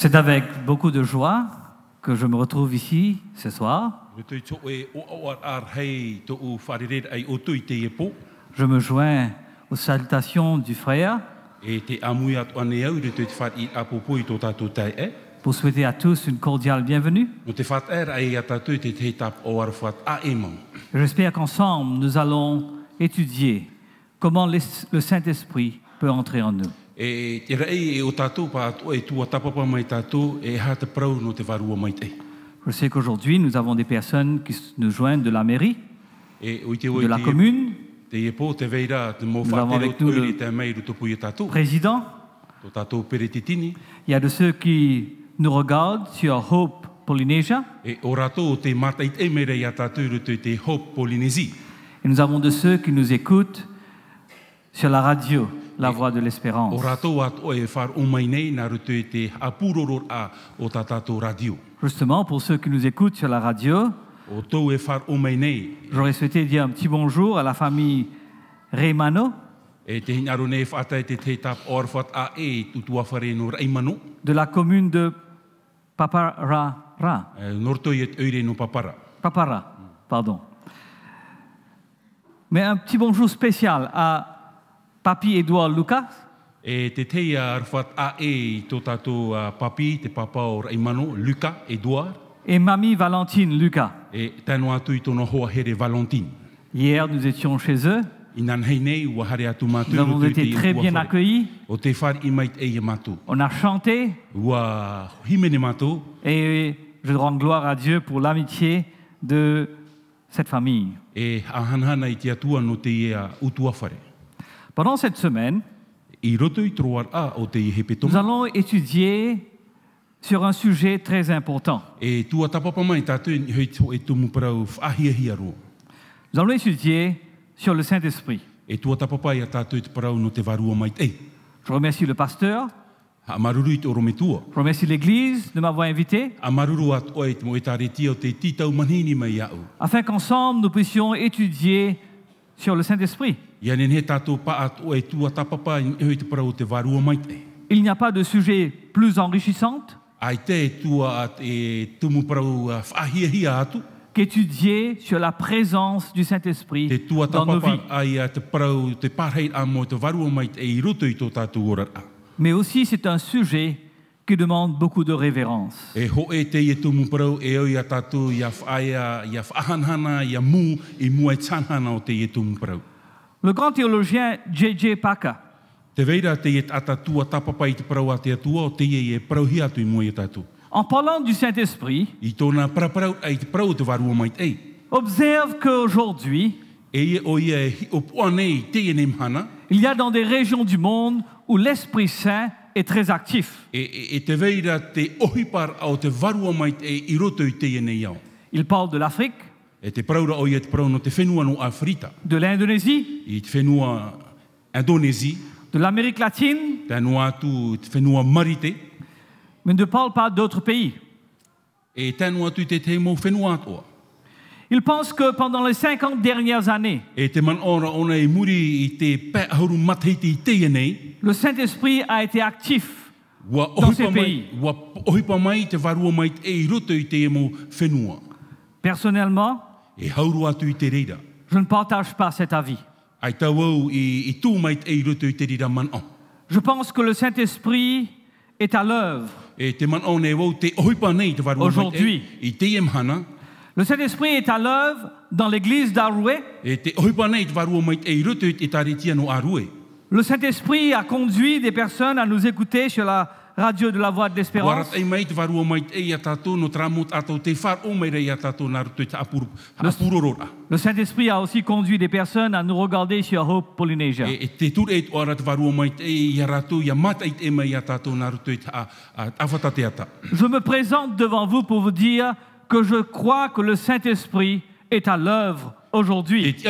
C'est avec beaucoup de joie que je me retrouve ici ce soir. Je me joins aux salutations du frère pour souhaiter à tous une cordiale bienvenue. J'espère qu'ensemble, nous allons étudier comment le Saint-Esprit peut entrer en nous. Je sais qu'aujourd'hui, nous avons des personnes qui nous joignent de la mairie, de la commune. Nous avons avec nous le président. Il y a de ceux qui nous regardent sur Hope Polynesia. Et nous avons de ceux qui nous écoutent sur la radio, La Voix de l'Espérance. Justement, pour ceux qui nous écoutent sur la radio, j'aurais souhaité dire un petit bonjour à la famille Reimano, de la commune de Papara. Papara, pardon. Mais un petit bonjour spécial à Papi Edouard Lucas, et Mamie Valentine Lucas. Hier, nous étions chez eux. Nous avons été très bien accueillis. On a chanté. Et je rends gloire à Dieu pour l'amitié de cette famille. Pendant cette semaine, nous allons étudier sur un sujet très important. Nous allons étudier sur le Saint-Esprit. Je remercie le pasteur. Je remercie l'Église de m'avoir invité. Afin qu'ensemble nous puissions étudier sur le Saint-Esprit. Il n'y a pas de sujet plus enrichissant qu'étudier sur la présence du Saint-Esprit dans nos vies. Mais aussi c'est un sujet qui demande beaucoup de révérence. Le grand théologien J.J. Packer en parlant du Saint-Esprit, observe qu'aujourd'hui, il y a dans des régions du monde où l'Esprit Saint est très actif. Il parle de l'Afrique, de l'Indonésie, de l'Amérique latine, mais ne parle pas d'autres pays. Il pense que pendant les 50 dernières années, le Saint-Esprit a été actif dans ces pays. Personnellement, je ne partage pas cet avis. Je pense que le Saint-Esprit est à l'œuvre aujourd'hui. Le Saint-Esprit est à l'œuvre dans l'église d'Aroué. Le Saint-Esprit a conduit des personnes à nous écouter sur la radio de la Voix de l'Espérance. Le Saint-Esprit a aussi conduit des personnes à nous regarder sur Hope Polynesia. Je me présente devant vous pour vous dire que je crois que le Saint-Esprit est à l'œuvre aujourd'hui. Est-ce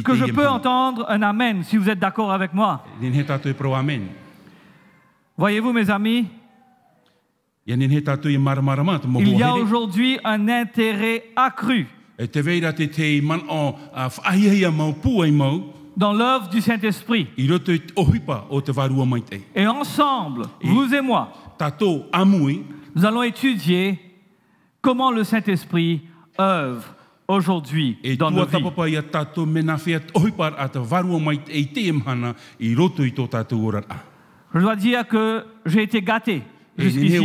que je peux entendre un amen si vous êtes d'accord avec moi? Voyez-vous, mes amis, il y a aujourd'hui un intérêt accru dans l'œuvre du Saint-Esprit. Et ensemble, vous et moi, nous allons étudier comment le Saint-Esprit œuvre aujourd'hui dans nos vies. Je dois dire que j'ai été gâté jusqu'ici.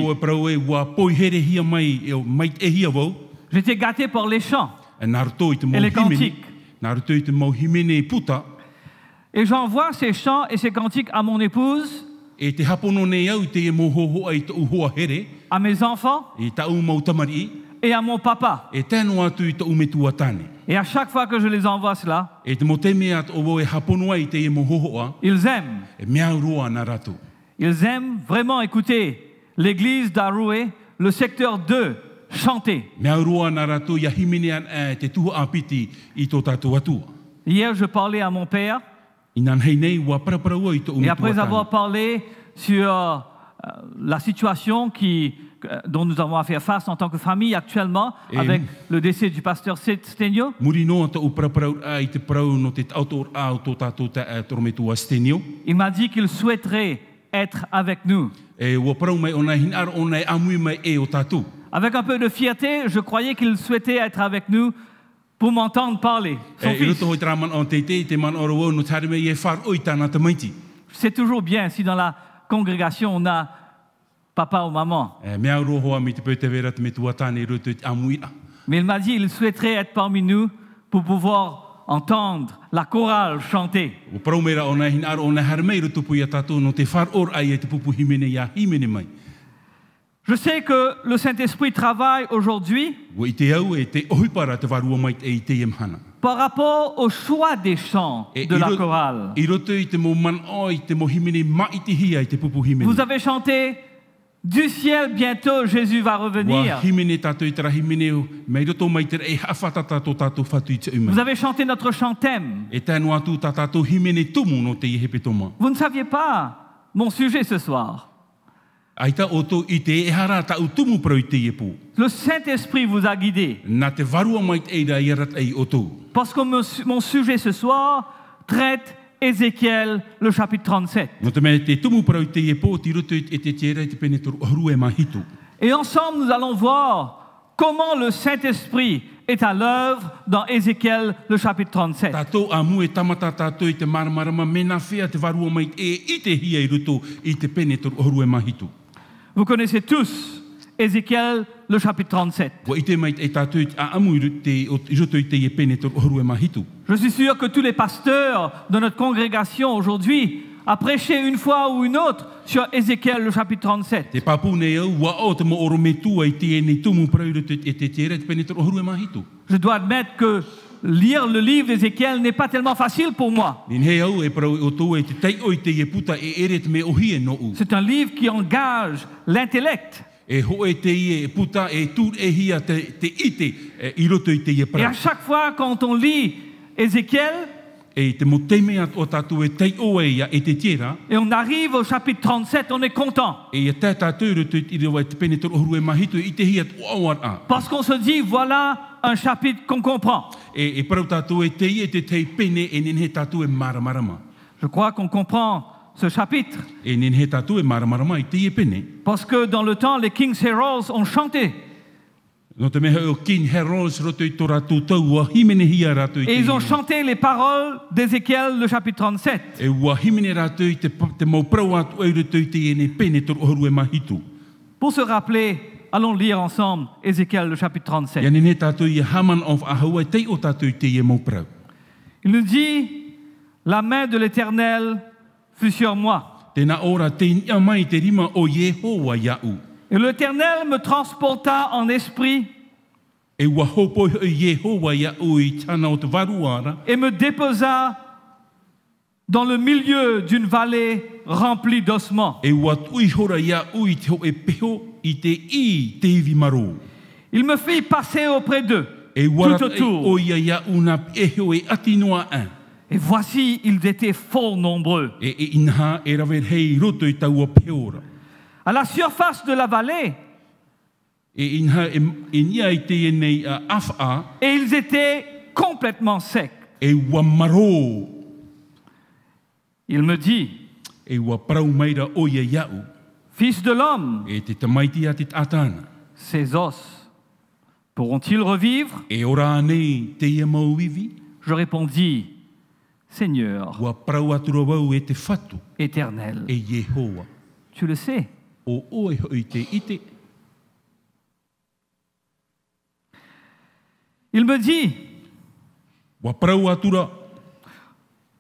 J'ai été gâté par les chants et les cantiques. Et j'envoie ces chants et ces cantiques à mon épouse, à mes enfants et à mon papa. Et à chaque fois que je les envoie cela, ils aiment. Ils aiment vraiment écouter l'église d'Aroué, le secteur 2, chanter. Hier, je parlais à mon père. Et après avoir parlé sur la situation dont nous avons à faire face en tant que famille actuellement, avec le décès du pasteur Stenio, il m'a dit qu'il souhaiterait être avec nous. Avec un peu de fierté, je croyais qu'il souhaitait être avec nous pour m'entendre parler. C'est toujours bien si dans la congrégation on a papa ou maman. Mais il m'a dit qu'il souhaiterait être parmi nous pour pouvoir entendre la chorale chanter. Je sais que le Saint-Esprit travaille aujourd'hui par rapport au choix des chants de la chorale. Vous avez chanté « Du ciel, bientôt Jésus va revenir ». Vous avez chanté notre chant thème. Vous ne saviez pas mon sujet ce soir. Le Saint-Esprit vous a guidé. Parce que mon sujet ce soir traite Ézéchiel, le chapitre 37. Et ensemble, nous allons voir comment le Saint-Esprit est à l'œuvre dans Ézéchiel, le chapitre 37. Vous connaissez tous Ézéchiel, le chapitre 37. Je suis sûr que tous les pasteurs de notre congrégation aujourd'hui ont prêché une fois ou une autre sur Ézéchiel, le chapitre 37. Je dois admettre que lire le livre d'Ézéchiel n'est pas tellement facile pour moi. C'est un livre qui engage l'intellect. Et à chaque fois quand on lit Ézéchiel, et on arrive au chapitre 37, on est content. Parce qu'on se dit, voilà un chapitre qu'on comprend. Je crois qu'on comprend ce chapitre. Parce que dans le temps, les King's Heroes ont chanté. Et ils ont chanté les paroles d'Ézéchiel, le chapitre 37. Pour se rappeler, allons lire ensemble Ézéchiel, le chapitre 37. Il nous dit, la main de l'Éternel fut sur moi. Et l'Éternel me transporta en esprit et me déposa dans le milieu d'une vallée remplie d'ossements. Il me fit passer auprès d'eux tout autour. Et voici, ils étaient fort nombreux. À la surface de la vallée, et ils étaient complètement secs. Il me dit, Fils de l'homme, ces os pourront-ils revivre? Je répondis, Seigneur, Éternel, tu le sais. Il me dit,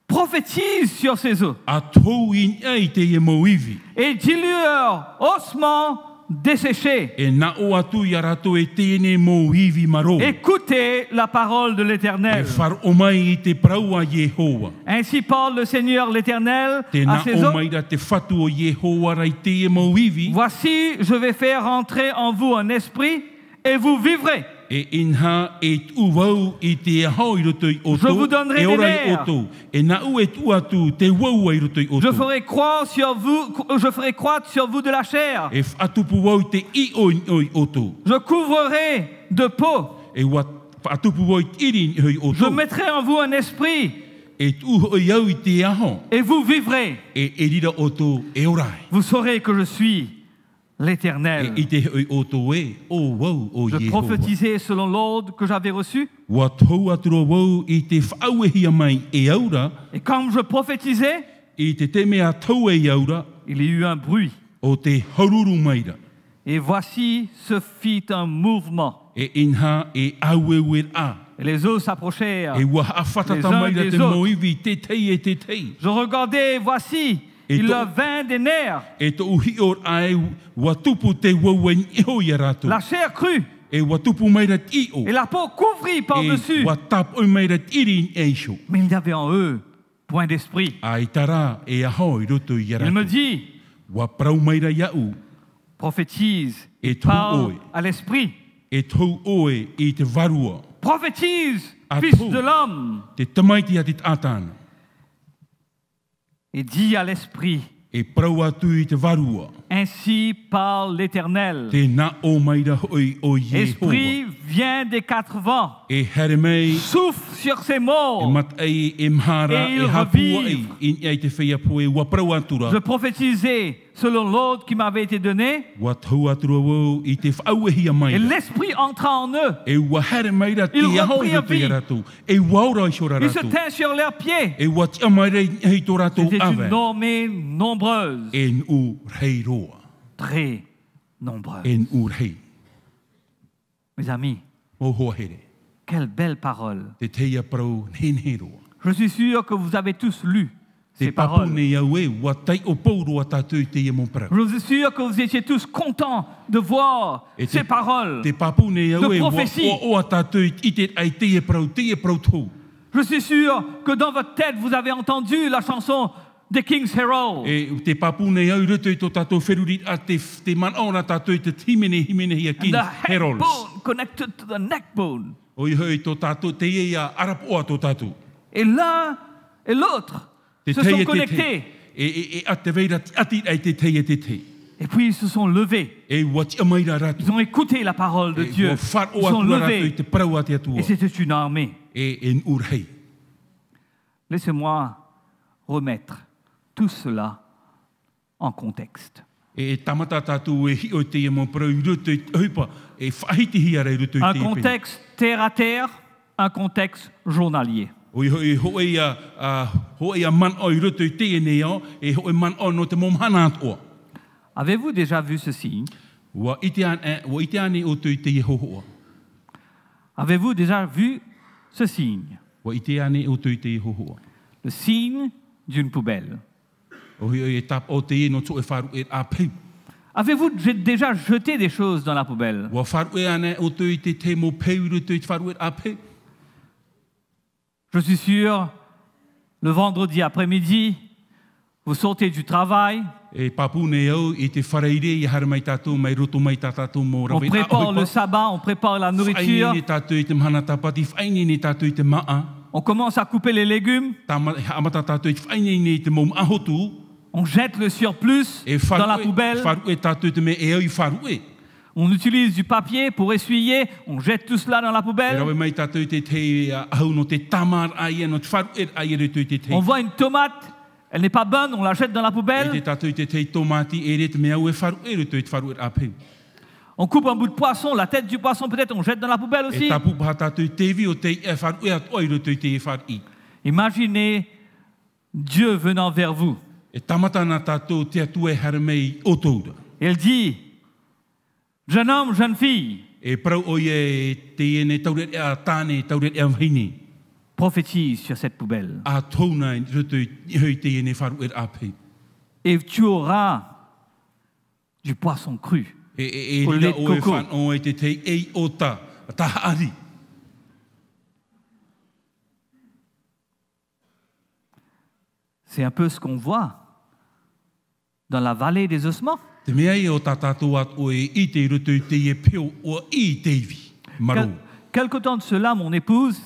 prophétise sur ces os et dis-leur ossements desséchés, écoutez la parole de l'Éternel. Ainsi parle le Seigneur l'Éternel à ces os. Voici, je vais faire entrer en vous un esprit et vous vivrez. Je vous donnerai des nerfs. Je ferai croître sur vous de la chair. Je couvrirai de peau. Je mettrai en vous un esprit. Et vous vivrez. Vous saurez que je suis l'Éternel. Je prophétisais selon l'ordre que j'avais reçu. Et quand je prophétisais, il y a eu un bruit. Et voici se fit un mouvement. Et les eaux s'approchèrent les uns des autres. Je regardais, voici, il leur vint des nerfs. La chair crue. Et la peau couvrit par-dessus. Mais il n'y avait en eux point d'esprit. Il me dit, prophétise et parle à l'esprit. Prophétise, fils de l'homme. Et dit à l'esprit, ainsi parle l'Éternel. Esprit vient des quatre vents, souffle sur ces morts, et ils revivent. Je prophétisais selon l'ordre qui m'avait été donné, et l'esprit entra en eux. Ils reprirent vie. Ils se tinrent sur leurs pieds. C'était une armée nombreuse, très nombreuse. Mes amis, quelle belle parole. Je suis sûr que vous avez tous lu ces paroles. Je suis sûr que vous étiez tous contents de voir ces paroles de prophétie. Je suis sûr que dans votre tête, vous avez entendu la chanson The King's Herald. And the head bone connected to the neck bone. Et l'un et l'autre se sont connectés. Et puis ils se sont levés. Ils ont écouté la parole de Dieu. Ils se sont levés. Et c'était une armée. Laissez-moi remettre tout cela en contexte. Un contexte terre à terre, un contexte journalier. Avez-vous déjà vu ce signe? Avez-vous déjà vu ce signe? Le signe d'une poubelle. Avez-vous déjà jeté des choses dans la poubelle? Je suis sûr, le vendredi après-midi, vous sortez du travail, on prépare le sabbat, on prépare la nourriture, on commence à couper les légumes, on jette le surplus dans la poubelle, on utilise du papier pour essuyer, on jette tout cela dans la poubelle. On voit une tomate, Elle n'est pas bonne, on la jette dans la poubelle. On coupe un bout de poisson, la tête du poisson peut-être, on jette dans la poubelle aussi. Imaginez Dieu venant vers vous. Il dit, jeune homme, jeune fille, prophétise sur cette poubelle. Et tu auras du poisson cru au lait de coco. C'est un peu ce qu'on voit dans la vallée des ossements. Quelque temps de cela, mon épouse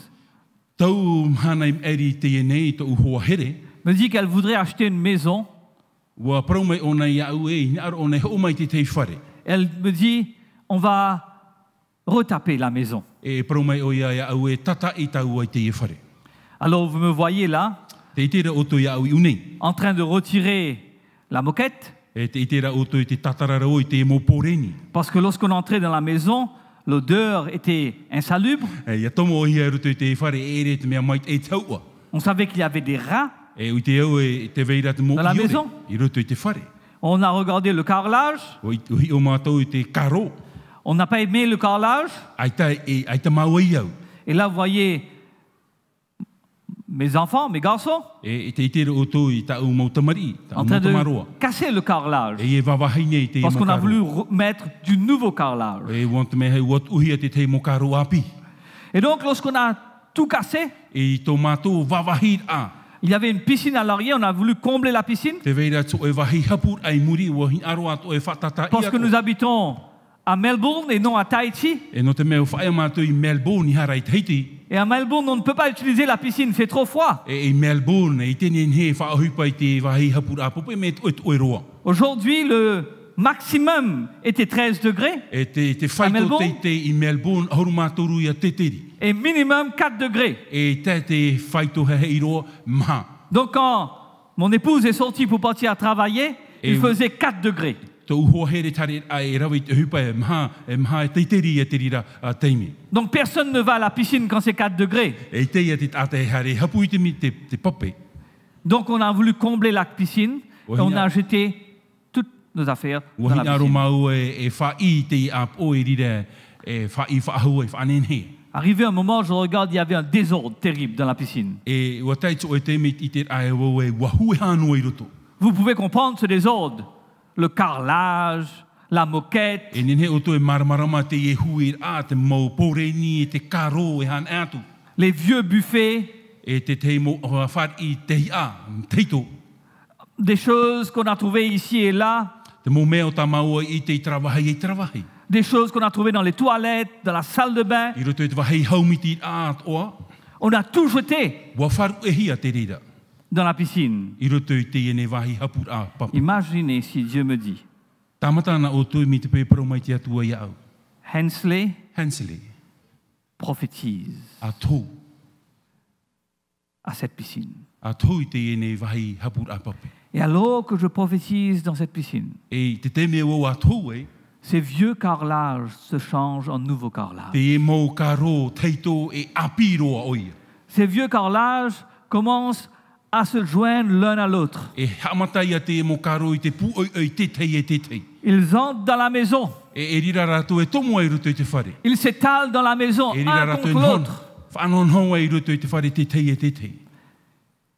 me dit qu'elle voudrait acheter une maison. Elle me dit, on va retaper la maison. Alors vous me voyez là, en train de retirer la moquette. Parce que lorsqu'on entrait dans la maison, l'odeur était insalubre. On savait qu'il y avait des rats dans la maison. On a regardé le carrelage. On n'a pas aimé le carrelage. Et là, vous voyez mes enfants, mes garçons, en train de casser le carrelage. Parce qu'on a voulu mettre du nouveau carrelage. Et donc, lorsqu'on a tout cassé, il y avait une piscine à l'arrière, on a voulu combler la piscine. Parce que nous habitons à Melbourne et non à Tahiti. Et à Melbourne, on ne peut pas utiliser la piscine, il fait trop froid. Aujourd'hui, le maximum était 13 degrés à Melbourne. Et minimum 4 degrés. Donc quand mon épouse est sortie pour partir travailler, il faisait 4 degrés. Donc personne ne va à la piscine quand c'est 4 degrés. Donc on a voulu combler la piscine et on a jeté toutes nos affaires dans la piscine. Arrivé un moment, je regarde, il y avait un désordre terrible dans la piscine. Vous pouvez comprendre ce désordre. Le carrelage, la moquette. Les vieux buffets. Des choses qu'on a trouvées ici et là. Des choses qu'on a trouvées dans les toilettes, dans la salle de bain. On a tout jeté dans la piscine. Imaginez si Dieu me dit, Hensley prophétise à cette piscine. Et alors que je prophétise dans cette piscine, ces vieux carrelages se changent en nouveaux carrelages. Ces vieux carrelages commencent à se joindre l'un à l'autre. Ils entrent dans la maison. Ils s'étalent dans la maison, un contre l'autre.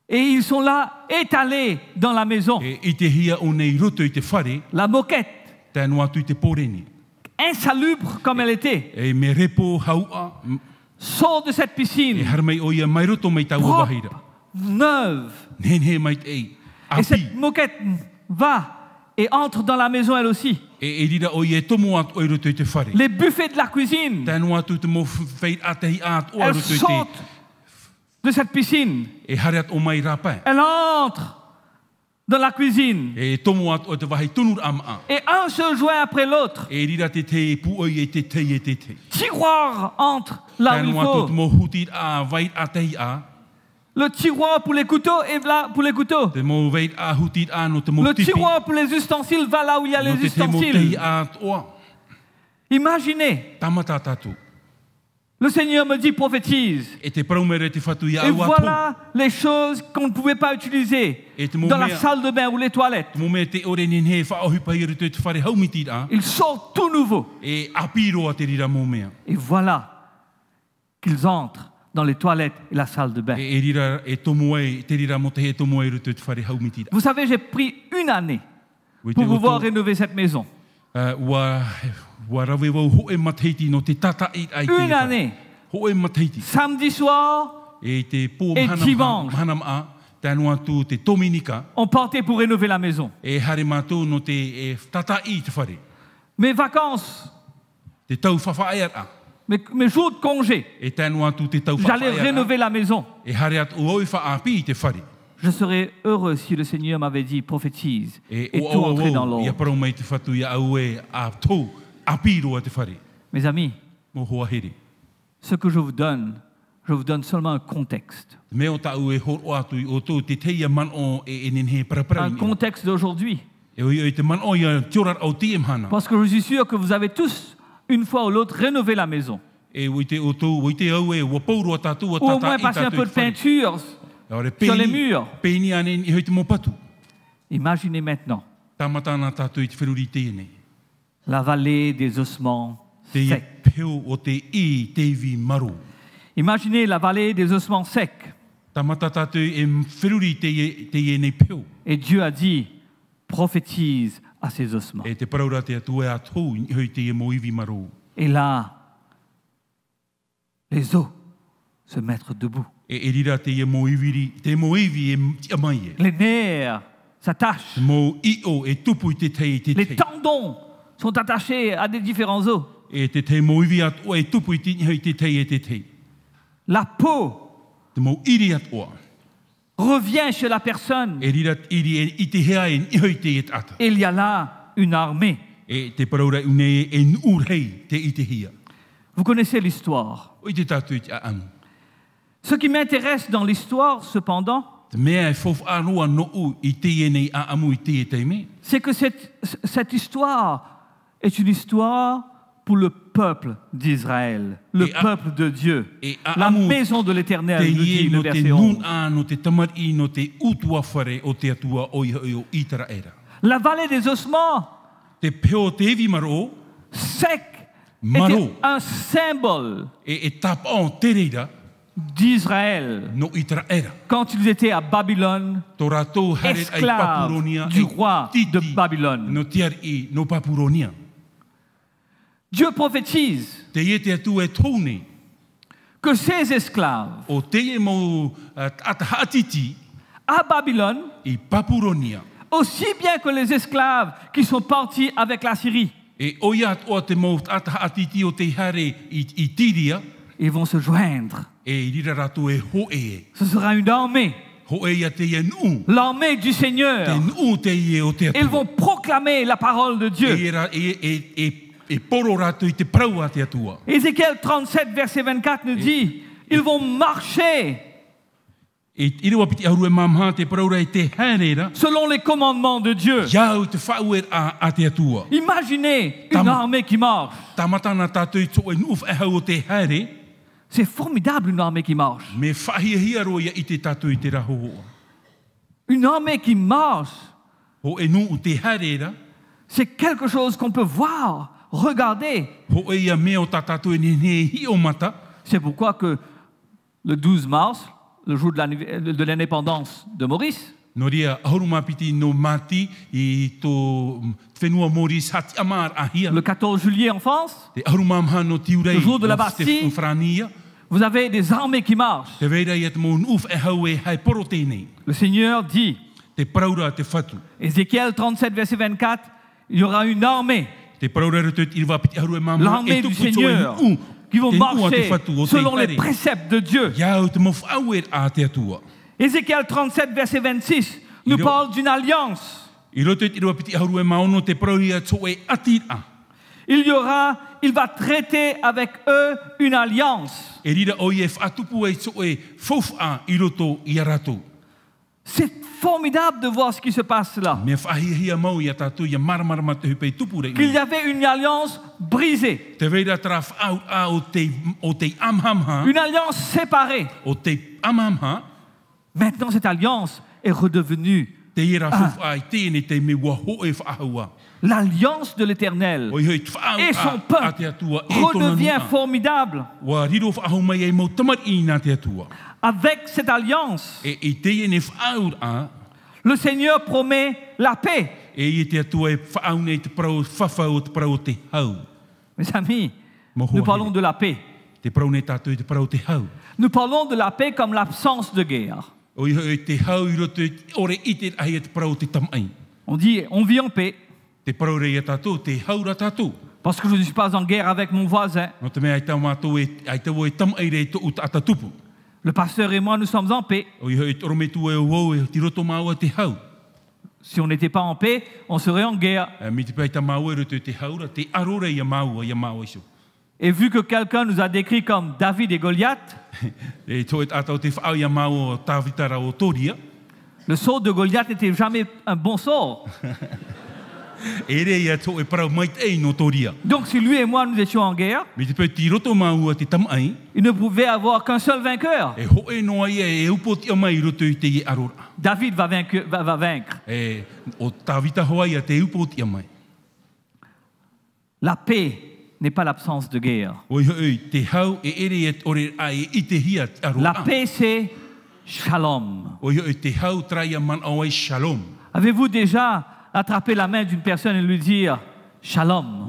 Et ils sont là, étalés dans la maison. La moquette, insalubre comme elle était, sort de cette piscine, propre, neuve. Et cette moquette va et entre dans la maison elle aussi. Les buffets de la cuisine, elles sortent de cette piscine. Elle entre dans la cuisine. Et un se joint après l'autre. Tiroir entre là où il faut. Le tiroir pour les couteaux est là pour les couteaux. Le tiroir pour les ustensiles va là où il y a les ustensiles. Imaginez. Le Seigneur me dit prophétise. Et voilà les choses qu'on ne pouvait pas utiliser dans la salle de bain ou les toilettes. Ils sortent tout nouveau. Et voilà qu'ils entrent dans les toilettes et la salle de bain. Vous savez, j'ai pris une année pour pouvoir rénover cette maison. Une année. Samedi soir et dimanche. On partait pour rénover la maison. Mes vacances. Mes jours de congé. J'allais rénover la maison. Je serais heureux si le Seigneur m'avait dit prophétise et tout entrer dans l'ordre. Mes amis, ce que je vous donne seulement un contexte. Un contexte d'aujourd'hui. Parce que je suis sûr que vous avez tous, une fois ou l'autre, rénové la maison. Ou au moins passer un peu de peinture sur les murs. Imaginez maintenant la vallée des ossements secs. Imaginez la vallée des ossements secs. Et Dieu a dit, prophétise à ces ossements. Et là, les os se mettent debout. Les nerfs s'attachent. Les tendons sont attachés à des différents os. La peau revient chez la personne. Et il y a là une armée. Vous connaissez l'histoire. Ce qui m'intéresse dans l'histoire, cependant, c'est que cette histoire est une histoire pour le peuple d'Israël, le peuple de Dieu, la maison de l'Éternel, nous dit le verset 11. La vallée des ossements secs était un symbole d'Israël quand ils étaient à Babylone, esclaves du roi de Babylone. Dieu prophétise que ces esclaves à Babylone, aussi bien que les esclaves qui sont partis avec la Syrie, ils vont se joindre. Ce sera une armée. L'armée du Seigneur. Ils vont proclamer la parole de Dieu. Ézéchiel 37, verset 24 nous dit, ils vont marcher selon les commandements de Dieu. Imaginez une armée qui marche. C'est formidable, une armée qui marche. Une armée qui marche, c'est quelque chose qu'on peut voir, regarder. C'est pourquoi que le 12 mars, le jour de l'indépendance de Maurice, le 14 juillet en France, le jour de la Bastille, vous avez des armées qui marchent. Le Seigneur dit, Ézéchiel 37, verset 24, il y aura une armée, l'armée du Seigneur, qui vont marcher selon les préceptes de Dieu. Ézéchiel 37, verset 26, nous parle d'une alliance. Il y aura il va traiter avec eux une alliance. C'est formidable de voir ce qui se passe là. Qu'il y avait une alliance brisée. Une alliance séparée. Maintenant, cette alliance est redevenue l'alliance de l'Éternel. Et son peuple redevient formidable. Avec cette alliance, le Seigneur promet la paix. Mes amis, nous parlons de la paix. Nous parlons de la paix comme l'absence de guerre. On dit, on vit en paix. Parce que je ne suis pas en guerre avec mon voisin. Le pasteur et moi, nous sommes en paix. Si on n'était pas en paix, on serait en guerre. Et vu que quelqu'un nous a décrit comme David et Goliath, le sort de Goliath n'était jamais un bon sort. Donc si lui et moi nous étions en guerre, il ne pouvait avoir qu'un seul vainqueur. David va vaincre. La paix n'est pas l'absence de guerre. La paix, c'est shalom. Avez-vous déjà attraper la main d'une personne et lui dire shalom?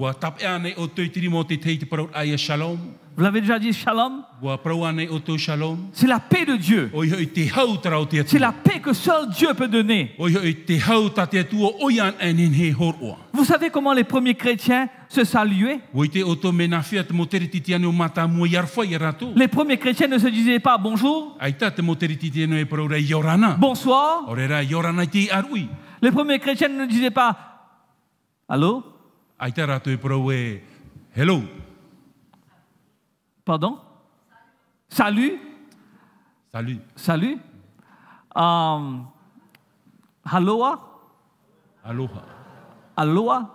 Vous l'avez déjà dit shalom? C'est la paix de Dieu. C'est la paix que seul Dieu peut donner. Vous savez comment les premiers chrétiens se saluaient? Les premiers chrétiens ne se disaient pas bonjour, bonsoir. Les premiers chrétiens ne disaient pas allô? Hello. Pardon? Salut? Salut. Salut? Aloha? Aloha. Aloha?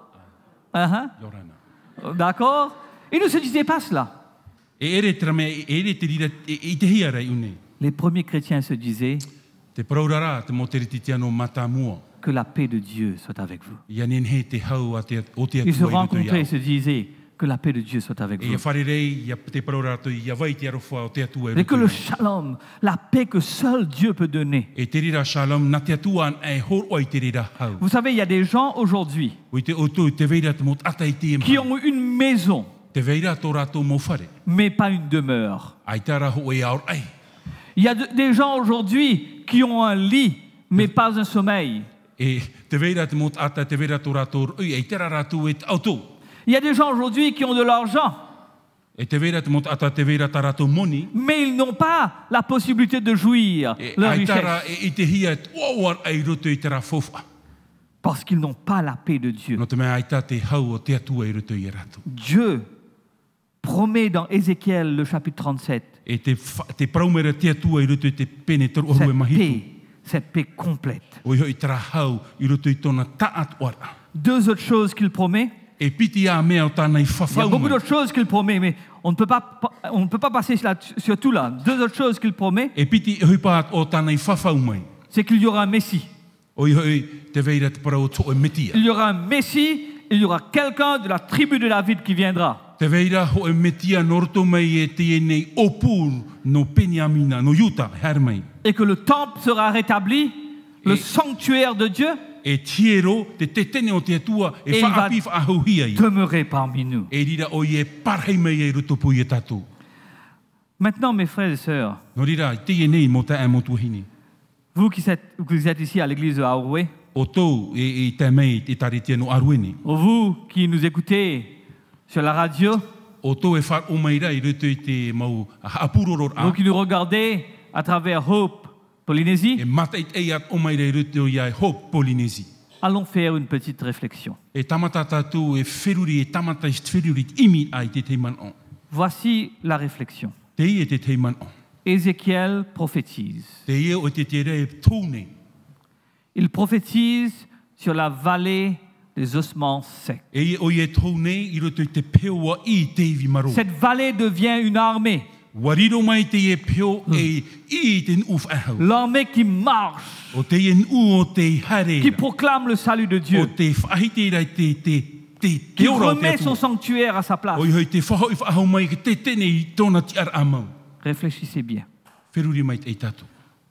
D'accord? Ils ne se disaient pas cela. Les premiers chrétiens se disaient que la paix de Dieu soit avec vous. Ils se rencontraient et se disaient que la paix de Dieu soit avec vous. Et que le shalom, la paix que seul Dieu peut donner. Vous savez, il y a des gens aujourd'hui qui ont une maison, mais pas une demeure. Il y a des gens aujourd'hui qui ont un lit, mais pas un sommeil. Il y a des gens aujourd'hui qui ont de l'argent, mais ils n'ont pas la possibilité de jouir leur richesse. Parce qu'ils n'ont pas la paix de Dieu. Dieu promet dans Ézéchiel le chapitre 37 cette paix complète. Deux autres choses qu'il promet. Il y a beaucoup d'autres choses qu'il promet, mais on ne peut pas passer sur tout là. Deux autres choses qu'il promet, c'est qu'il y aura un Messie. Il y aura un Messie, il y aura quelqu'un de la tribu de David qui viendra. Et que le temple sera rétabli, le sanctuaire de Dieu. Et il va demeurer parmi nous. Maintenant, mes frères et sœurs, vous qui êtes ici à l'église de Aroué, vous qui nous écoutez sur la radio, vous qui nous regardez à travers Hope Polynésie, Allons faire une petite réflexion. Voici la réflexion. Ézéchiel prophétise. Il prophétise sur la vallée des ossements secs. Cette vallée devient une armée. L'armée qui marche, qui proclame le salut de Dieu, qui remet son sanctuaire à sa place. Réfléchissez bien.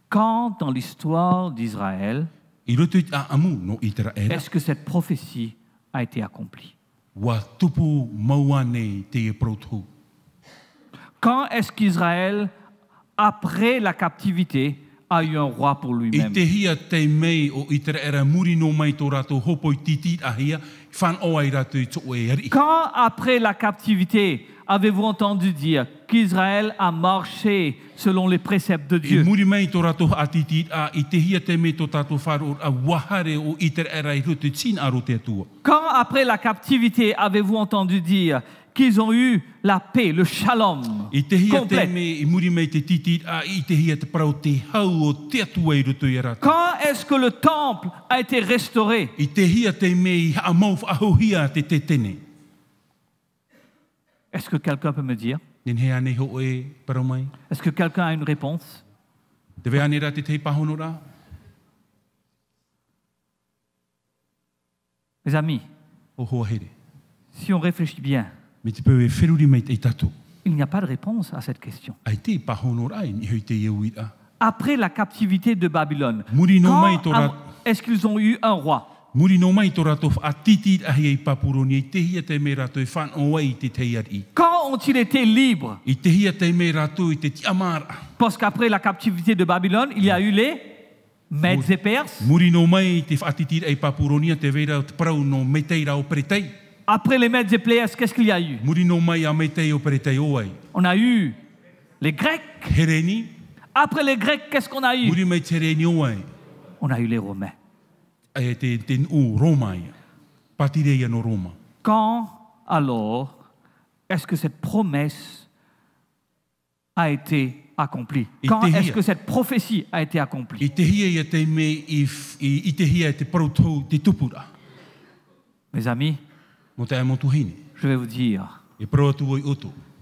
Quand dans l'histoire d'Israël, est-ce que cette prophétie a été accomplie? Quand est-ce qu'Israël, après la captivité, a eu un roi pour lui-même? Quand, après la captivité, avez-vous entendu dire qu'Israël a marché selon les préceptes de Dieu? Quand, après la captivité, avez-vous entendu dire qu'ils ont eu la paix, le shalom complet? Quand est-ce que le temple a été restauré? Est-ce que quelqu'un peut me dire? Est-ce que quelqu'un a une réponse? Mes amis, si on réfléchit bien, il n'y a pas de réponse à cette question. Après la captivité de Babylone, quand est-ce qu'ils ont eu un roi? Quand ont-ils été libres? Parce qu'après la captivité de Babylone, il y a eu les Mèdes et Perses. Après les Mèdes et Perses, qu'est-ce qu'il y a eu? On a eu les Grecs. Après les Grecs, qu'est-ce qu'on a eu? On a eu les Romains. Quand alors est-ce que cette promesse a été accomplie? Quand est-ce que cette prophétie a été accomplie? Mes amis, je vais vous dire,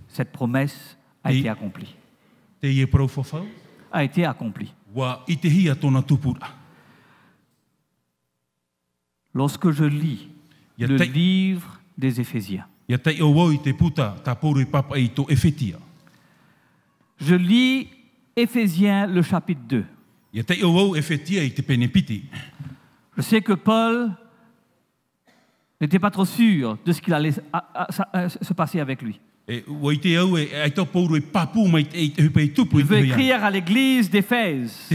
cette promesse a été accomplie. A été accomplie. Lorsque je lis le livre des Éphésiens, je lis Éphésiens le chapitre 2. Je sais que Paul n'était pas trop sûr de ce qu'il allait se passer avec lui. Il veut écrire à l'église d'Éphèse.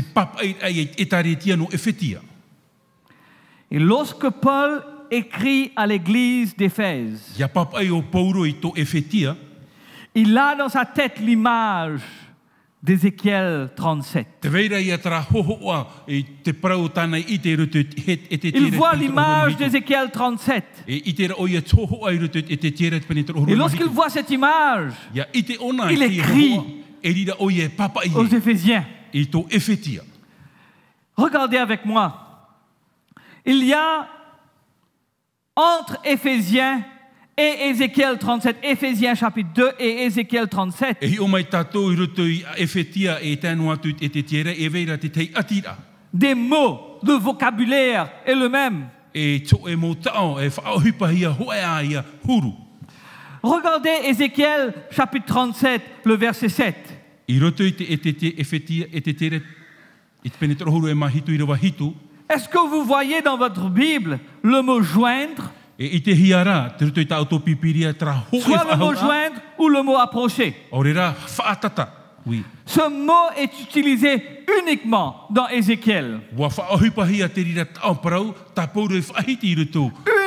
Et lorsque Paul écrit à l'église d'Éphèse, il a dans sa tête l'image d'Ézéchiel 37. Il voit l'image d'Ézéchiel 37. Et lorsqu'il voit cette image, il écrit aux Éphésiens. Regardez avec moi. Il y a entre Éphésiens et Ézéchiel 37, Éphésiens chapitre 2 et Ézéchiel 37. Des mots, le vocabulaire est le même. Regardez Ézéchiel chapitre 37, le verset 7. Est-ce que vous voyez dans votre Bible le mot joindre? Soit le mot joindre ou le mot approcher. Ce mot est utilisé uniquement dans Ézéchiel.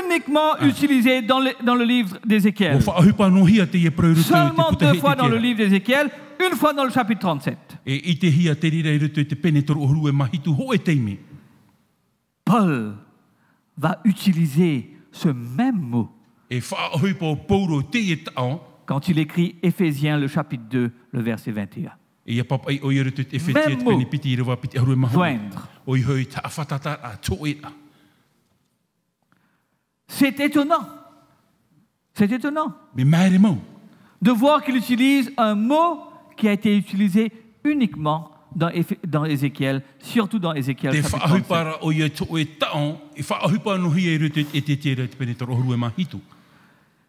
Uniquement utilisé dans le livre d'Ézéchiel. Seulement 2 fois dans le livre d'Ézéchiel, une fois dans le chapitre 37. Paul va utiliser ce même mot quand il écrit Éphésiens, le chapitre 2, le verset 21. Même mot, joindre. C'est étonnant. C'est étonnant de voir qu'il utilise un mot qui a été utilisé uniquement dans Ézéchiel, surtout dans Ézéchiel chapitre 37.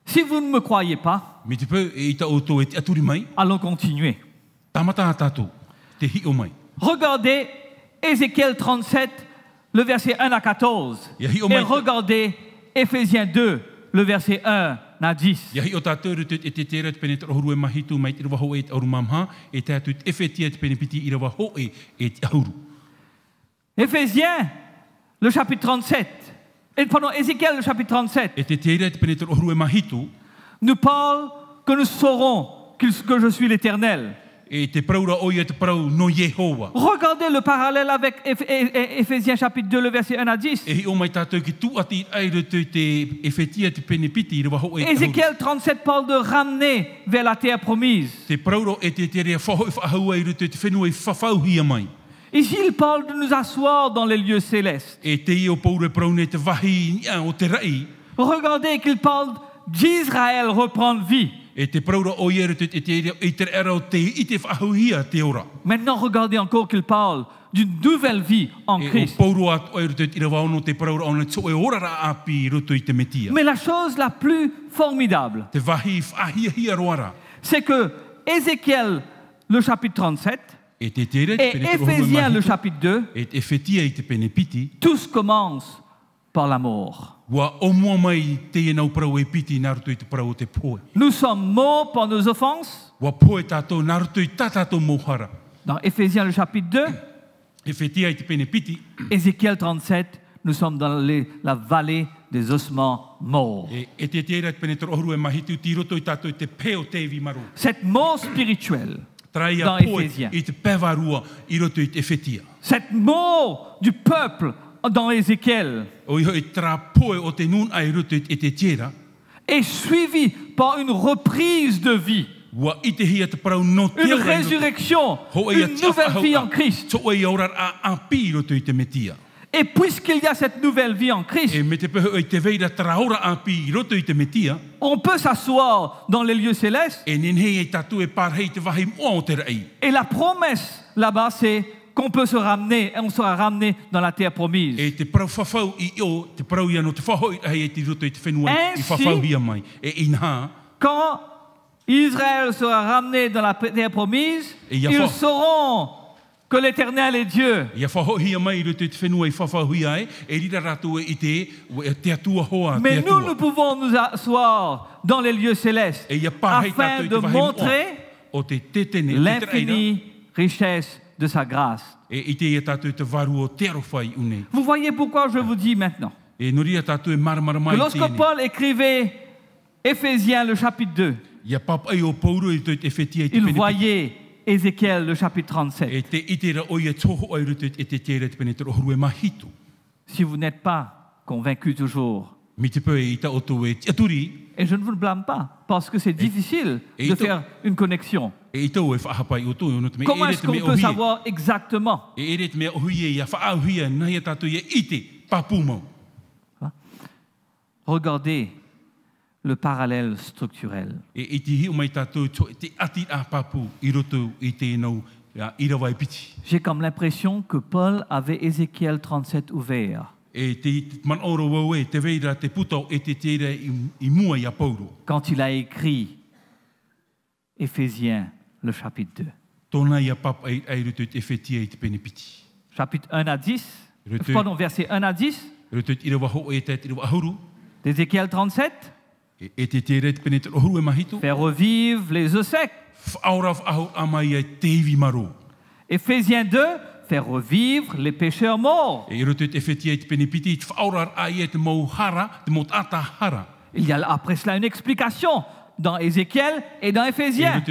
Si vous ne me croyez pas, allons continuer. Regardez Ézéchiel 37, le verset 1 à 14, et regardez Éphésiens 2, le verset 1 à 10. Éphésiens, le chapitre 37, pardon, Ézéchiel, le chapitre 37, nous parle que nous saurons que je suis l'Éternel. Regardez le parallèle avec Éphésiens chapitre 2, le verset 1 à 10. Ézéchiel 37 parle de ramener vers la terre promise. Ici, il parle de nous asseoir dans les lieux célestes. Regardez qu'il parle d'Israël reprendre vie. Maintenant, regardez encore qu'il parle d'une nouvelle vie en Christ. Mais la chose la plus formidable, c'est que Ézéchiel, le chapitre 37, et Éphésiens, le chapitre 2, tous commencent par la mort. Nous sommes morts par nos offenses. Dans Éphésiens le chapitre 2, Ézéchiel 37, nous sommes dans la vallée des ossements morts. Cette mort spirituelle dans Éphésiens, cette mort du peuple dans Ézéchiel est suivi par une reprise de vie, une résurrection, une nouvelle vie en Christ. Et puisqu'il y a cette nouvelle vie en Christ, on peut s'asseoir dans les lieux célestes. Et la promesse là-bas, c'est qu'on peut se ramener, et on sera ramené dans la terre promise. Ainsi, quand Israël sera ramené dans la terre promise, ils sauront que l'Éternel est Dieu. Mais nous pouvons nous asseoir dans les lieux célestes afin de montrer l'infinie richesse de sa grâce. Vous voyez pourquoi je vous dis maintenant que lorsque Paul écrivait Éphésiens le chapitre 2, il voyait Ézéchiel le chapitre 37. Si vous n'êtes pas convaincu toujours, et je ne vous le blâme pas, parce que c'est difficile de faire une connexion. Comment est-ce qu'on peut savoir exactement? Regardez le parallèle structurel. J'ai comme l'impression que Paul avait Ézéchiel 37 ouvert quand il a écrit Éphésiens, le chapitre 2. Chapitre 1 à 10, pardon, verset 1 à 10 d'Ézéchiel 37. Faire revivre les œufs secs. Éphésiens 2, faire revivre les pécheurs morts. Il y a après cela une explication dans Ézéchiel et dans Éphésiens.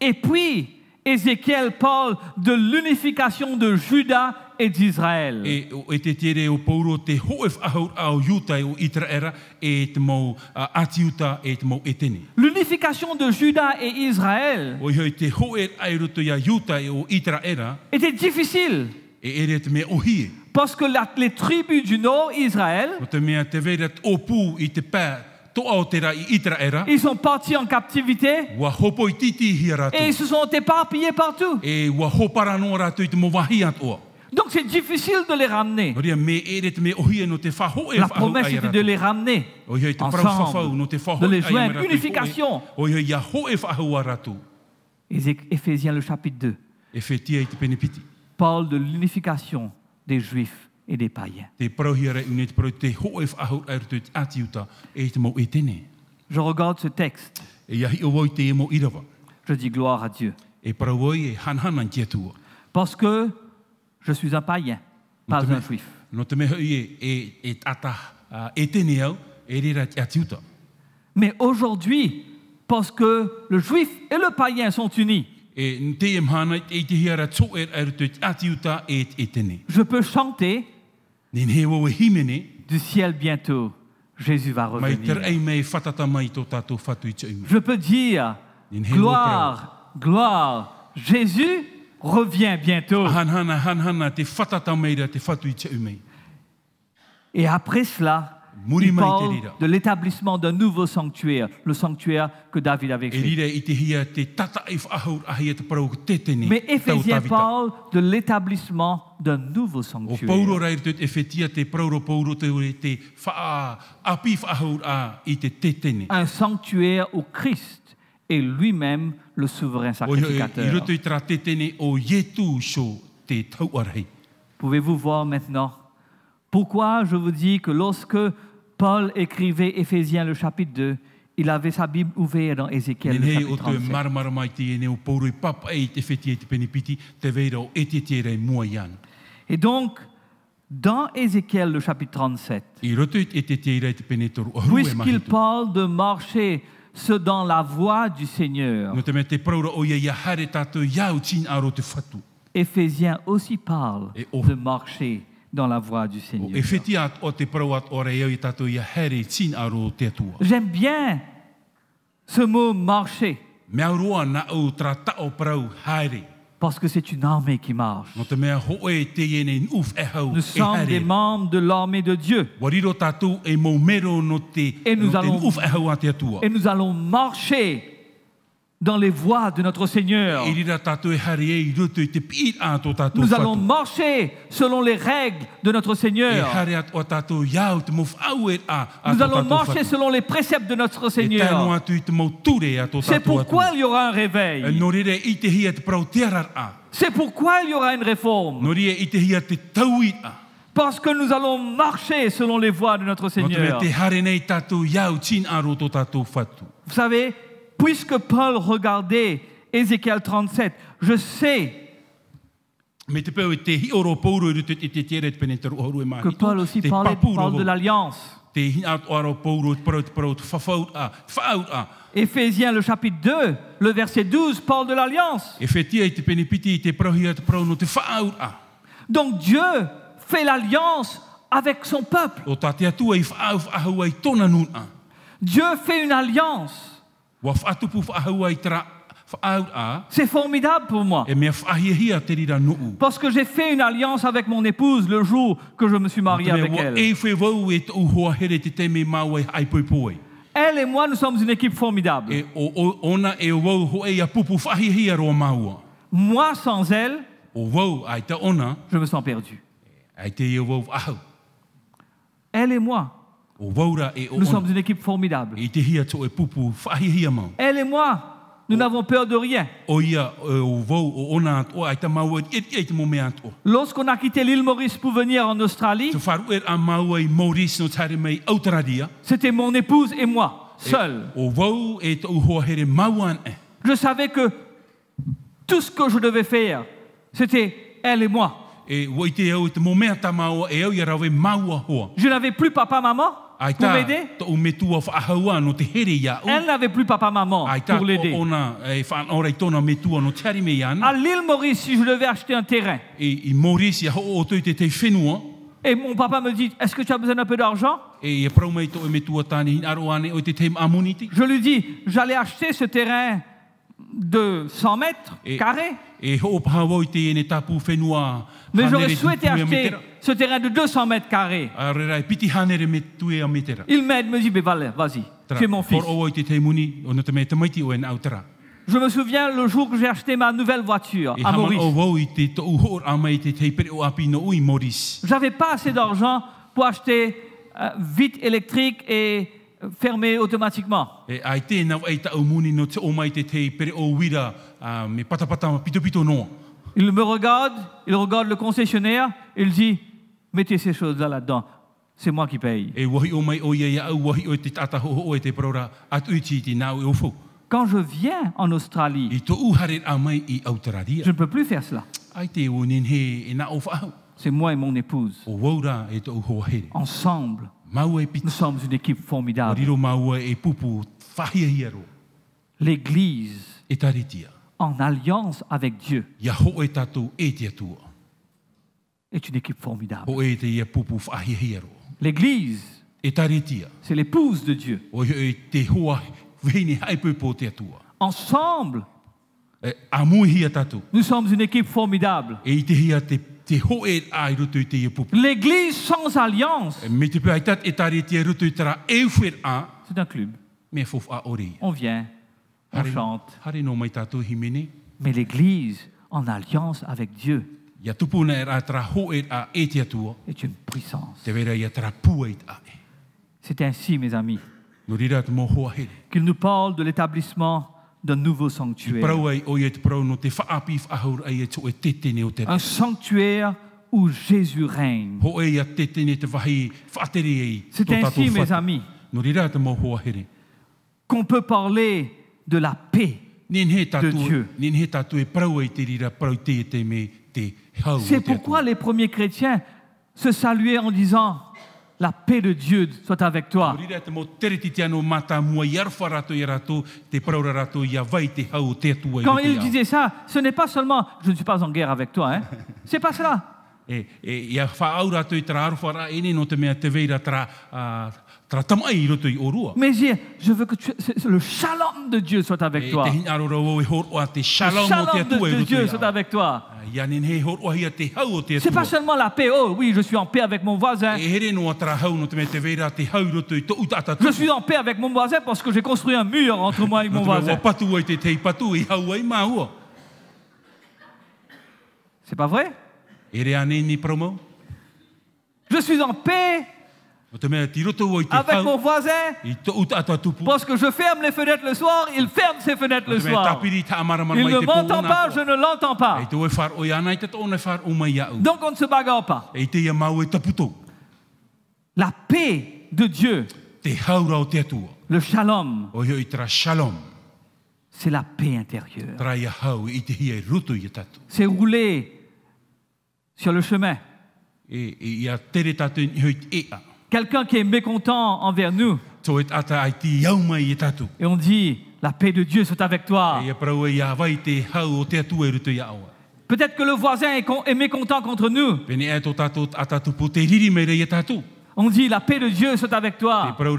Et puis, Ézéchiel parle de l'unification de Juda et d'Israël. L'unification de Juda et Israël était difficile. Parce que les tribus du nord Israël, ils sont partis en captivité et ils se sont éparpillés partout. Donc c'est difficile de les ramener. La promesse était de les ramener ensemble, de les joindre, unification. Éphésiens le chapitre 2 parle de l'unification des Juifs et des païens. Je regarde ce texte. Je dis gloire à Dieu. Parce que je suis un païen, pas un juif. Mais aujourd'hui, parce que le juif et le païen sont unis, je peux chanter du ciel bientôt, Jésus va revenir. Je peux dire gloire, gloire, Jésus revient bientôt. Et après cela, il parle de l'établissement d'un nouveau sanctuaire, le sanctuaire que David avait fait. Mais Éphésiens parle de l'établissement d'un nouveau sanctuaire. Un sanctuaire où Christ est lui-même le souverain sacrificateur. Pouvez-vous voir maintenant pourquoi je vous dis que lorsque Paul écrivait Éphésiens le chapitre 2, il avait sa Bible ouverte dans Ézéchiel le chapitre 37. Et donc, dans Ézéchiel le chapitre 37, puisqu'il parle de marcher dans la voie du Seigneur, Éphésiens aussi parle de marcher dans la voie du Seigneur. J'aime bien ce mot marcher. Parce que c'est une armée qui marche. Nous sommes des membres de l'armée de Dieu. Et nous allons marcher dans les voies de notre Seigneur. Nous allons marcher selon les règles de notre Seigneur. Nous allons marcher selon les préceptes de notre Seigneur. C'est pourquoi il y aura un réveil. C'est pourquoi il y aura une réforme. Parce que nous allons marcher selon les voies de notre Seigneur. Vous savez, puisque Paul regardait Ézéchiel 37, je sais que Paul aussi parle de l'alliance. Éphésiens le chapitre 2, le verset 12 parle de l'alliance. Donc Dieu fait l'alliance avec son peuple. Dieu fait une alliance. C'est formidable pour moi. Parce que j'ai fait une alliance avec mon épouse le jour que je me suis marié avec elle. Elle et moi, nous sommes une équipe formidable. Moi, sans elle, je me sens perdu. Elle et moi, nous sommes une équipe formidable. Elle et moi, nous n'avons peur de rien. Lorsqu'on a quitté l'île Maurice pour venir en Australie, c'était mon épouse et moi, seuls. Je savais que tout ce que je devais faire, c'était elle et moi. Je n'avais plus papa, maman. pour m'aider. Elle n'avait plus papa-maman pour l'aider. À l'île Maurice, si je devais acheter un terrain, et mon papa me dit, est-ce que tu as besoin d'un peu d'argent? Je lui dis, j'allais acheter ce terrain de 100 mètres carrés. Mais j'aurais souhaité acheter ce terrain de 200 mètres carrés. Il m'aide, me dit, vas-y, tu es mon fils. Je me souviens le jour que j'ai acheté ma nouvelle voiture à Maurice. Je n'avais pas assez d'argent pour acheter vitre électrique et fermé automatiquement. Il me regarde, il regarde le concessionnaire, il dit, mettez ces choses-là là-dedans, c'est moi qui paye. Quand je viens en Australie, je ne peux plus faire cela. C'est moi et mon épouse. Ensemble, nous sommes une équipe formidable. L'Église, en alliance avec Dieu, est une équipe formidable. L'Église, c'est l'épouse de Dieu. Ensemble, nous sommes une équipe formidable. L'Église sans alliance, c'est un club. On vient, on chante. Mais l'Église en alliance avec Dieu est une puissance. C'est ainsi, mes amis, qu'il nous parle de l'établissement d'un nouveau sanctuaire. Un sanctuaire où Jésus règne. C'est ainsi, mes amis, qu'on peut parler de la paix de Dieu. C'est pourquoi les premiers chrétiens se saluaient en disant « La paix de Dieu soit avec toi ». Quand ils disaient ça, ce n'est pas seulement « Je ne suis pas en guerre avec toi ». Hein. Ce n'est pas cela. Mais je veux que le shalom de Dieu soit avec toi. Le shalom de Dieu soit avec toi. C'est pas seulement la paix. Oh oui, je suis en paix avec mon voisin. Je suis en paix avec mon voisin parce que j'ai construit un mur entre moi et mon voisin. C'est pas vrai? Je suis en paix avec mon voisin parce que je ferme les fenêtres le soir, il ferme ses fenêtres le soir. Il ne m'entend pas, je ne l'entends pas. Donc on ne se bagarre pas. La paix de Dieu, le shalom, c'est la paix intérieure. C'est rouler sur le chemin. Quelqu'un qui est mécontent envers nous. Et on dit, la paix de Dieu soit avec toi. Peut-être que le voisin est mécontent contre nous. On dit, la paix de Dieu soit avec toi. Peut-être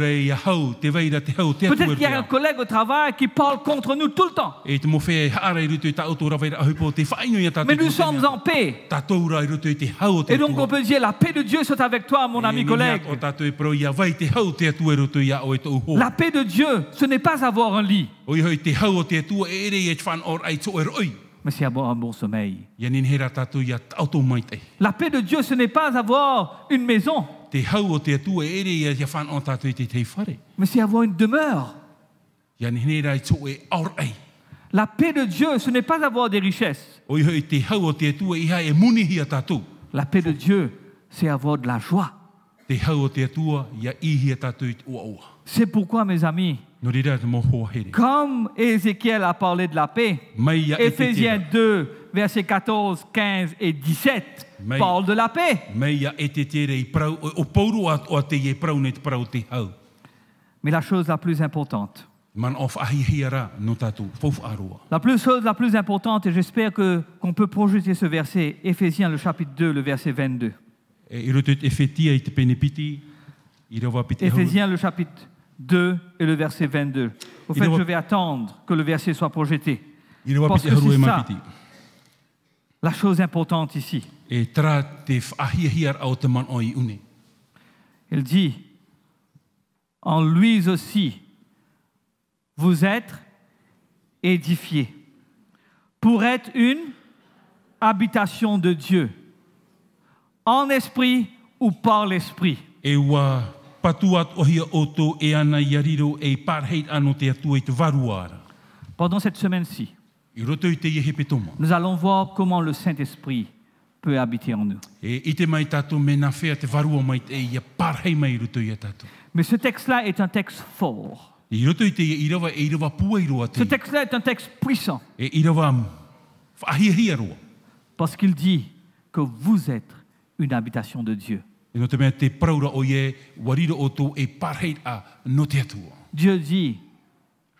qu'il y a un collègue au travail qui parle contre nous tout le temps. Mais nous sommes en paix. Et donc on peut dire, la paix de Dieu soit avec toi, mon ami collègue. La paix de Dieu, ce n'est pas avoir un lit. Mais c'est avoir un bon sommeil. La paix de Dieu, ce n'est pas avoir une maison. Mais c'est avoir une demeure. La paix de Dieu, ce n'est pas avoir des richesses. La paix de Dieu, c'est avoir de la joie. C'est pourquoi, mes amis, comme Ézéchiel a parlé de la paix, Éphésiens 2, versets 14, 15 et 17 parlent de la paix. Mais la chose la plus importante, la plus importante, et j'espère qu'on peut projeter ce verset, Éphésiens le chapitre 2, le verset 22. Éphésiens le chapitre 2 et le verset 22. Au fait, je vais attendre que le verset soit projeté. Parce que c'est ça, la chose importante ici. Il dit, en lui aussi, vous êtes édifiés pour être une habitation de Dieu, en esprit ou par l'esprit. Pendant cette semaine-ci, nous allons voir comment le Saint-Esprit peut habiter en nous. Mais ce texte-là est un texte fort. Ce texte-là est un texte puissant. Parce qu'il dit que vous êtes une habitation de Dieu. Dieu dit,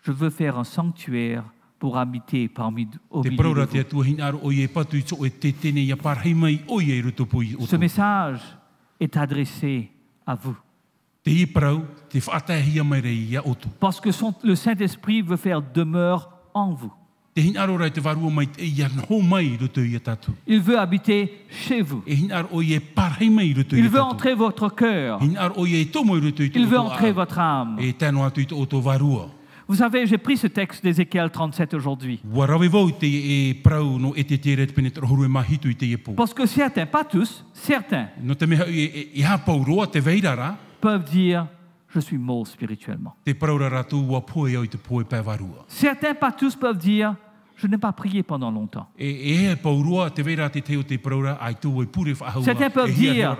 je veux faire un sanctuaire pour habiter parmi au milieu de vous. Ce message est adressé à vous. Parce que le Saint-Esprit veut faire demeure en vous. Il veut habiter chez vous. Il veut entrer votre cœur. Il veut entrer votre âme. Vous savez, j'ai pris ce texte d'Ézéchiel 37 aujourd'hui. Parce que certains, pas tous, certains peuvent dire, je suis mort spirituellement. Certains, pas tous, peuvent dire, je n'ai pas prié pendant longtemps. Certains peuvent dire,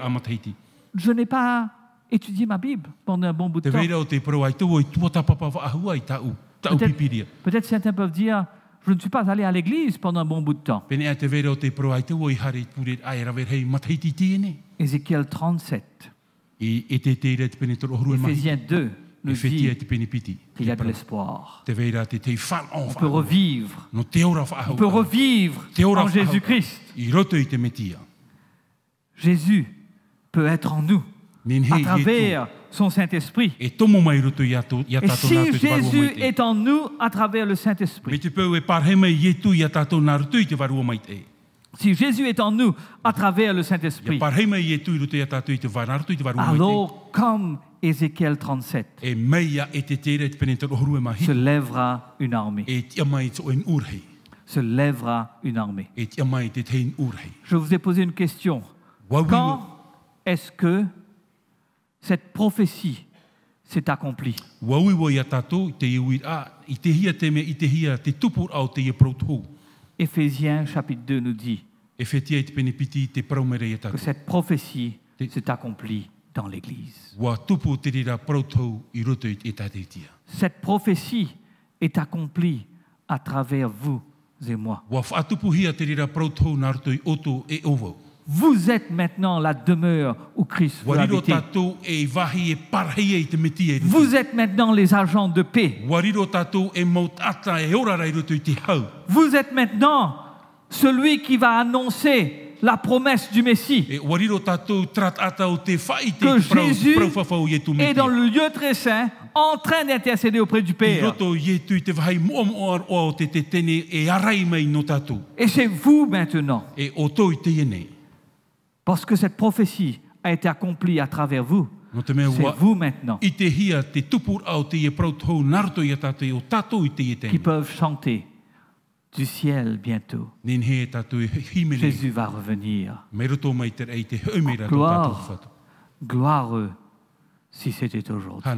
je n'ai pas étudié ma Bible pendant un bon bout de temps. Peut-être certains peuvent dire, je ne suis pas allé à l'église pendant un bon bout de temps. Ézéchiel 37. Éphésiens 2 nous dit qu'il y a de l'espoir. On peut revivre. On peut revivre en Jésus-Christ. Jésus peut être en nous à travers son Saint-Esprit. Et si Jésus est en nous à travers le Saint-Esprit, si Jésus est en nous à travers le Saint-Esprit, alors comme Ézéchiel 37, se lèvera une armée. Se lèvera une armée. Je vous ai posé une question. Quand est-ce que cette prophétie s'est accomplie? Éphésiens chapitre 2 nous dit que cette prophétie s'est accomplie dans l'Église. Cette prophétie est accomplie à travers vous et moi. Vous êtes maintenant la demeure où Christ veut habiter. Vous êtes maintenant les agents de paix. Vous êtes maintenant celui qui va annoncer la promesse du Messie. Que Jésus est dans le lieu très saint en train d'intercéder auprès du Père. Et c'est vous maintenant. Parce que cette prophétie a été accomplie à travers vous. C'est vous maintenant qui peuvent chanter du ciel bientôt. Jésus va revenir. Gloire si c'était aujourd'hui.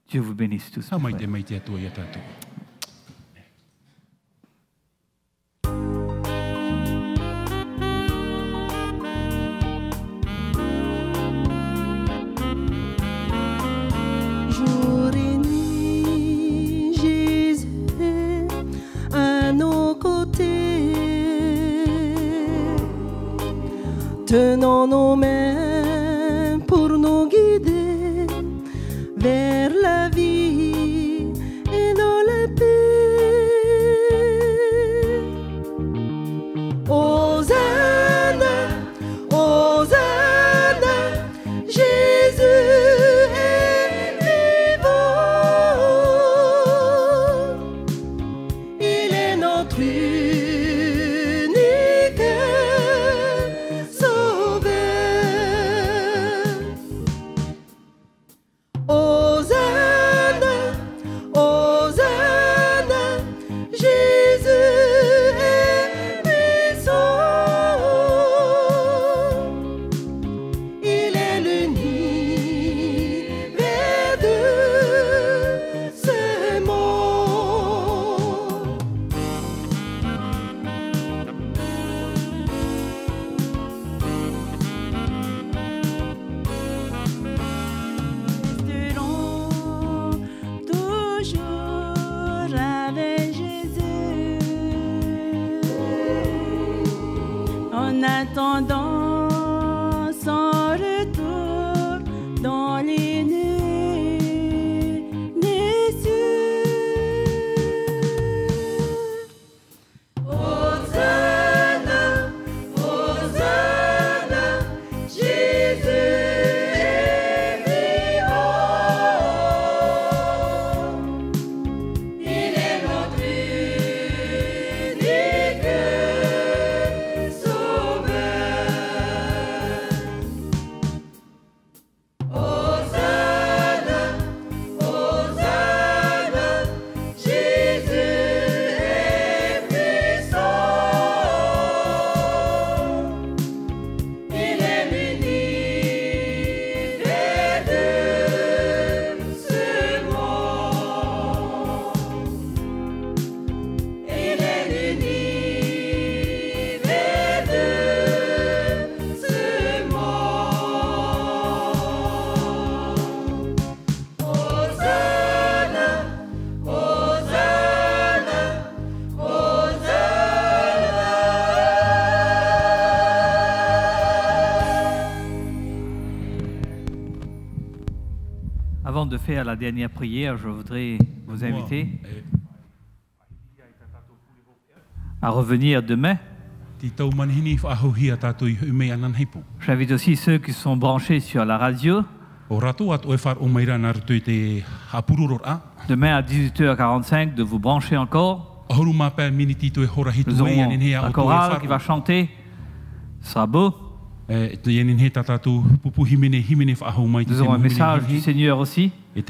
Dieu vous bénisse tous. Jour et nuit, Jésus annonce côtés, tenant nos mains pour nous guider vers la vie et dans la paix. Hosanna, Hosanna, Jésus est vivant. Il est notre unique sauveur. Hosanna, Hosanna, Jésus est puissant. Il est l'univers de ce monde. Resterons toujours avec Jésus en attendant son retour dans les nuées des cieux. Hosanna, Hosanna, Jésus est vivant. Il est notre unique sauveur. Hosanna, Hosanna, Jésus est puissant. Il est l'univers de ce monde. Il est l'univers de ce monde. Hosanna, Hosanna, Hosanna. Avant de faire la dernière prière, je voudrais vous inviter à revenir demain. J'invite aussi ceux qui sont branchés sur la radio. Demain à 18h45, de vous brancher encore. Nous aurons un choral qui va chanter. Ce sera beau. Nous aurons un message du Seigneur aussi. Et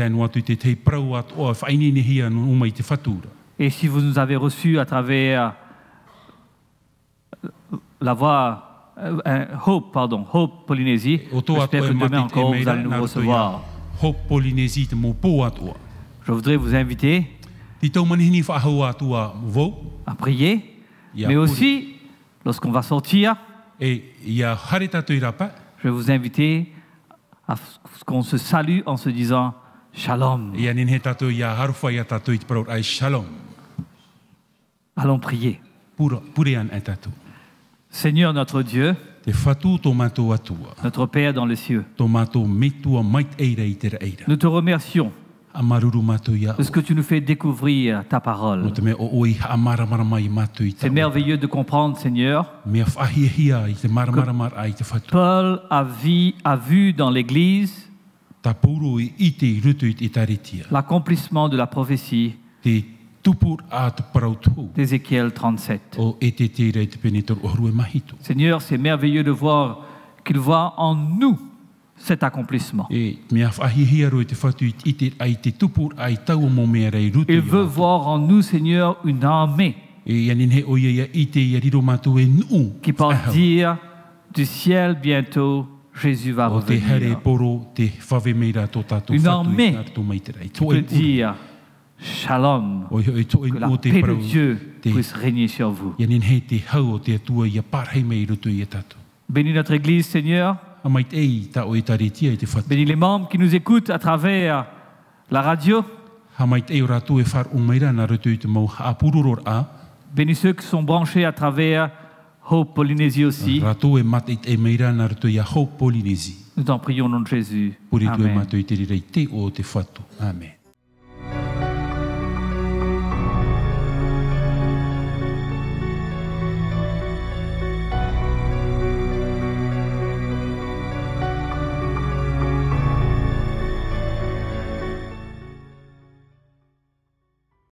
si vous nous avez reçus à travers la voix Hope Polynésie, j'espère que demain encore vous allez nous recevoir. Je voudrais vous inviter à prier, mais aussi, lorsqu'on va sortir, je vais vous inviter à ce qu'on se salue en se disant Shalom. Allons prier. Seigneur notre Dieu, notre Père dans les cieux, nous te remercions de ce que tu nous fais découvrir ta parole. C'est merveilleux de comprendre, Seigneur, que Paul a vu dans l'Église l'accomplissement de la prophétie d'Ézéchiel 37. Seigneur, c'est merveilleux de voir qu'il voit en nous cet accomplissement. Il veut voir en nous, Seigneur, une armée qui porte dire du ciel bientôt Jésus va revenir. Une armée qui peut dire Shalom, que la paix de Dieu puisse régner sur vous. Bénis notre Église, Seigneur. Bénis les membres qui nous écoutent à travers la radio. Bénis ceux qui sont branchés à travers Hope Polynésie aussi. Nous t'en prions au nom de Jésus. Amen. Amen.